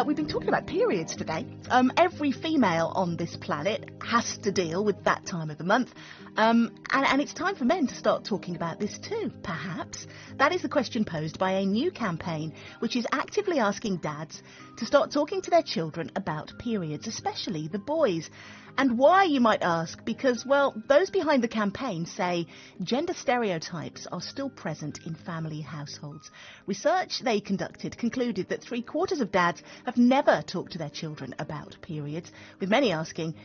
We've been talking about periods today. Every female on this planet has to deal with that time of the month. And it's time for men to start talking about this too, perhaps. That is the question posed by a new campaign which is actively asking dads to start talking to their children about periods, especially the boys. And why, you might ask? Because, well, those behind the campaign say gender stereotypes are still present in family households. Research they conducted concluded that 3/4 of dads have never talked to their children about periods, with many asking,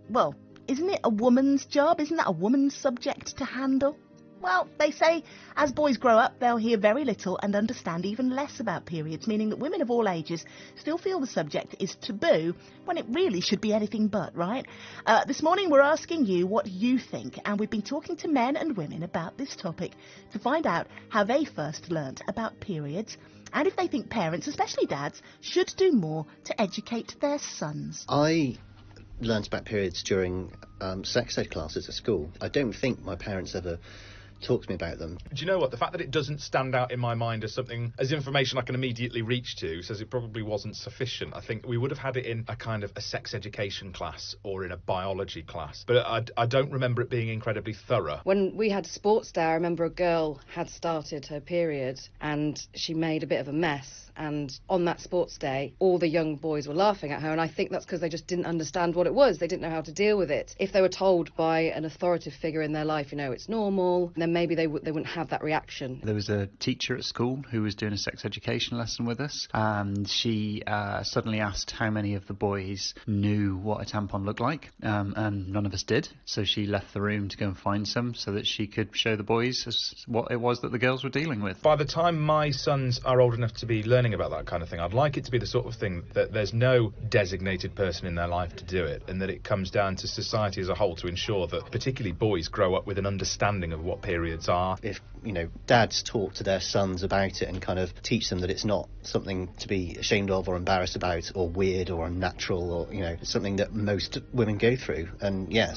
well, isn't it a woman's job? Isn't that a woman's subject to handle? Well, they say as boys grow up, they'll hear very little and understand even less about periods, meaning that women of all ages still feel the subject is taboo when it really should be anything but, right? This morning we're asking you what you think, and we've been talking to men and women about this topic to find out how they first learnt about periods and if they think parents, especially dads, should do more to educate their sons. I learnt about periods during sex ed classes at school. I don't think my parents ever talk to me about them. Do you know what? The fact that it doesn't stand out in my mind as something, as information I can immediately reach to, says it probably wasn't sufficient. I think we would have had it in a kind of a sex education class or in a biology class, but I don't remember it being incredibly thorough. When we had sports day, I remember a girl had started her period and she made a bit of a mess. And on that sports day, all the young boys were laughing at her, and I think that's because they just didn't understand what it was. They didn't know how to deal with it. If they were told by an authoritative figure in their life, you know, it's normal, then maybe they wouldn't have that reaction. There was a teacher at school who was doing a sex education lesson with us, and she suddenly asked how many of the boys knew what a tampon looked like, and none of us did. So she left the room to go and find some so that she could show the boys what it was that the girls were dealing with. By the time my sons are old enough to be learning about that kind of thing, I'd like it to be the sort of thing that there's no designated person in their life to do it, and that it comes down to society as a whole to ensure that particularly boys grow up with an understanding of what periods are. If, you know, dads talk to their sons about it and kind of teach them that it's not something to be ashamed of or embarrassed about or weird or unnatural, or, you know, something that most women go through. And I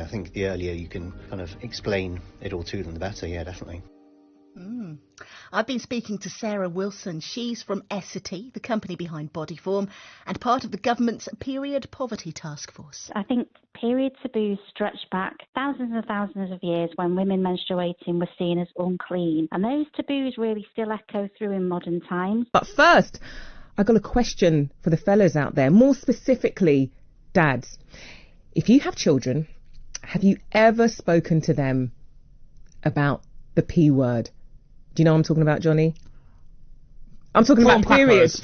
think the earlier you can kind of explain it all to them, the better. Yeah, definitely. I've been speaking to Sarah Wilson. She's from Essity, the company behind Bodyform, and part of the government's Period Poverty Task Force. I think period taboos stretch back thousands and thousands of years when women menstruating were seen as unclean. And those taboos really still echo through in modern times. But first, I've got a question for the fellas out there, more specifically dads. If you have children, have you ever spoken to them about the P word? Do you know what I'm talking about, Johnny? I'm talking about periods,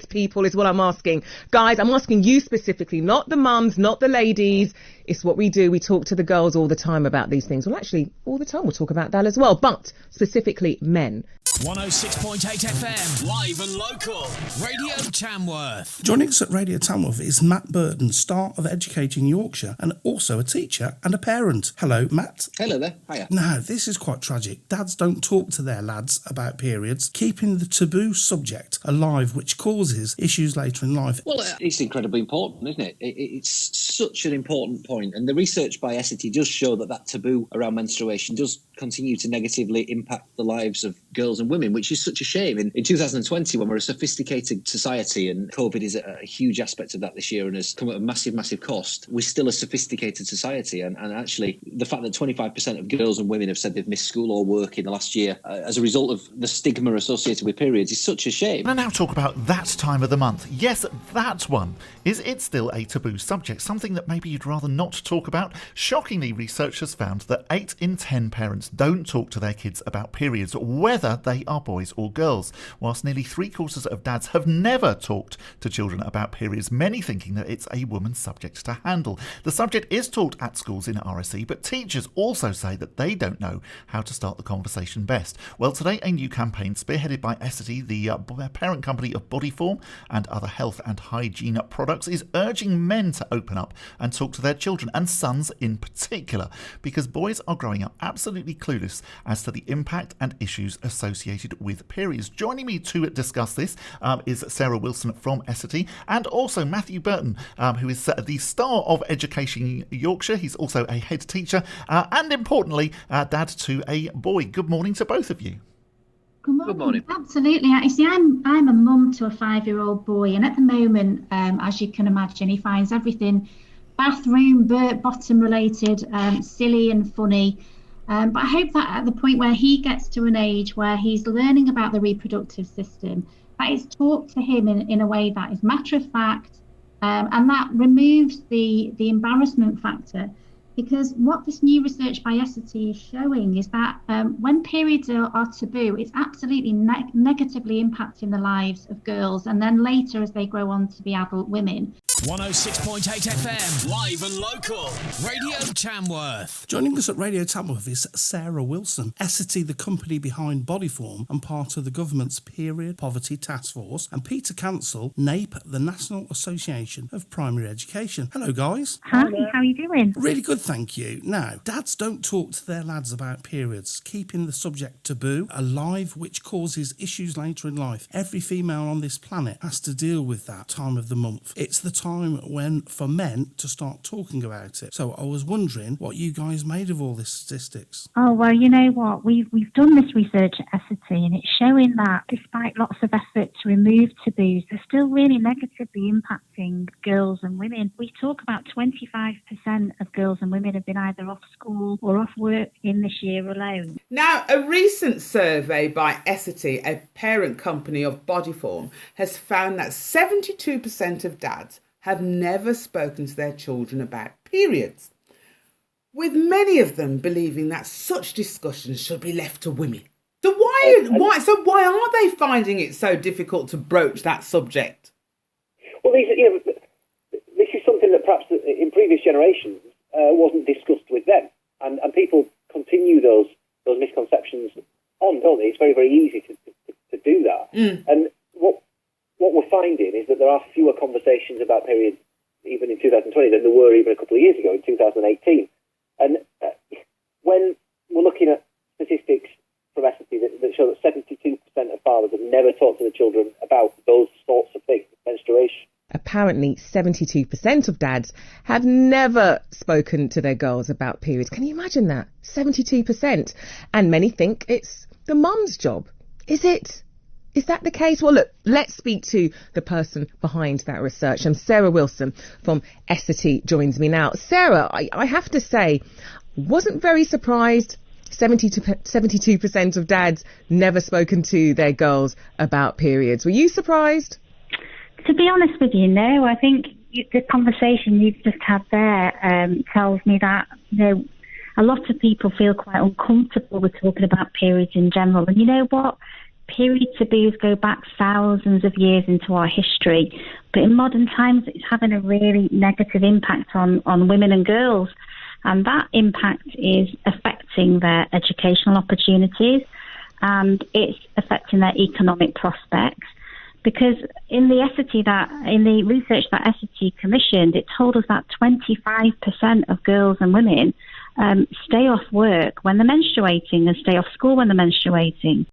people, is what I'm asking. Guys, I'm asking you specifically, not the mums, not the ladies. It's what we do. We talk to the girls all the time about these things. Well, actually, all the time we'll talk about that as well, but specifically men. 106.8 FM, live and local. Radio Tamworth. Joining us at Radio Tamworth is Matt Burton, star of Educating Yorkshire, and also a teacher and a parent. Hello, Matt. Hello there. Hiya. Now, this is quite tragic. Dads don't talk to their lads about periods, keeping the taboo subject alive, which causes issues later in life. Well, it's incredibly important, isn't it? It's such an important point, and the research by Essity does show that taboo around menstruation does continue to negatively impact the lives of girls and women, which is such a shame. In 2020, when we're a sophisticated society, and COVID is a huge aspect of that this year and has come at a massive, massive cost, we're still a sophisticated society. And actually, the fact that 25% of girls and women have said they've missed school or work in the last year as a result of the stigma associated with periods is such a shame. And now talk about that time of the month. Yes, that one. Is it still a taboo subject? Something that maybe you'd rather not talk about? Shockingly, researchers found that 8 in 10 parents don't talk to their kids about periods, whether they are boys or girls, whilst nearly 3/4 of dads have never talked to children about periods, many thinking that it's a woman's subject to handle. The subject is taught at schools in RSE, but teachers also say that they don't know how to start the conversation best. Well, today a new campaign spearheaded by Essity, the parent company of Bodyform and other health and hygiene products, is urging men to open up and talk to their children, and sons in particular, because boys are growing up absolutely clueless as to the impact and issues associated with periods. Joining me to discuss this is Sarah Wilson from Essity, and also Matthew Burton, who is the star of Education Yorkshire. He's also a head teacher and, importantly, dad to a boy. Good morning to both of you. Good morning. Absolutely. You see, I'm a mum to a 5-year-old boy, and at the moment, as you can imagine, he finds everything bathroom, bottom related, silly and funny. But I hope that at the point where he gets to an age where he's learning about the reproductive system, that is taught to him in a way that is matter of fact, and that removes the embarrassment factor. Because what this new research by Essity is showing is that when periods are taboo, it's absolutely negatively impacting the lives of girls, and then later as they grow on to be adult women. 106.8 FM, live and local. Radio Tamworth. Joining us at Radio Tamworth is Sarah Wilson, Essity, the company behind Bodyform and part of the government's Period Poverty Task Force, and Peter Cancel, NAPE, the National Association of Primary Education. Hello, guys. Hi, how are you doing? Really good, thank you. Now, dads don't talk to their lads about periods, keeping the subject taboo, alive, which causes issues later in life. Every female on this planet has to deal with that time of the month. It's the time when for men to start talking about it. So I was wondering what you guys made of all this statistics. Oh, well, you know what? We've done this research at Essity, and it's showing that despite lots of effort to remove taboos, they're still really negatively impacting girls and women. We talk about 25% of girls and women have been either off school or off work in this year alone. Now, a recent survey by Essity, a parent company of Bodyform, has found that 72% of dads have never spoken to their children about periods, with many of them believing that such discussions should be left to women. So why are they finding it so difficult to broach that subject? Well, this is something that perhaps in previous generations wasn't discussed with them, and people continue those misconceptions on, don't they? It's very, very easy to do that. And what we're finding is that there are fewer conversations about periods even in 2020 than there were even a couple of years ago in 2018. And when we're looking at statistics from Essity that show that 72% of fathers have never talked to their children about those sorts of things, menstruation. Apparently 72% of dads have never spoken to their girls about periods. Can you imagine that? 72%. And many think it's the mum's job. Is it? Is that the case? Well, look, let's speak to the person behind that research. And Sarah Wilson from Essity joins me now. Sarah, I have to say, wasn't very surprised 72% of dads never spoken to their girls about periods. Were you surprised? To be honest with you, no. I think the conversation you've just had there tells me that, a lot of people feel quite uncomfortable with talking about periods in general. And you know what? Period taboos go back thousands of years into our history, but in modern times it's having a really negative impact on women and girls, and that impact is affecting their educational opportunities and it's affecting their economic prospects. Because in the research that Essity commissioned, it told us that 25% of girls and women stay off work when they're menstruating and stay off school when they're menstruating.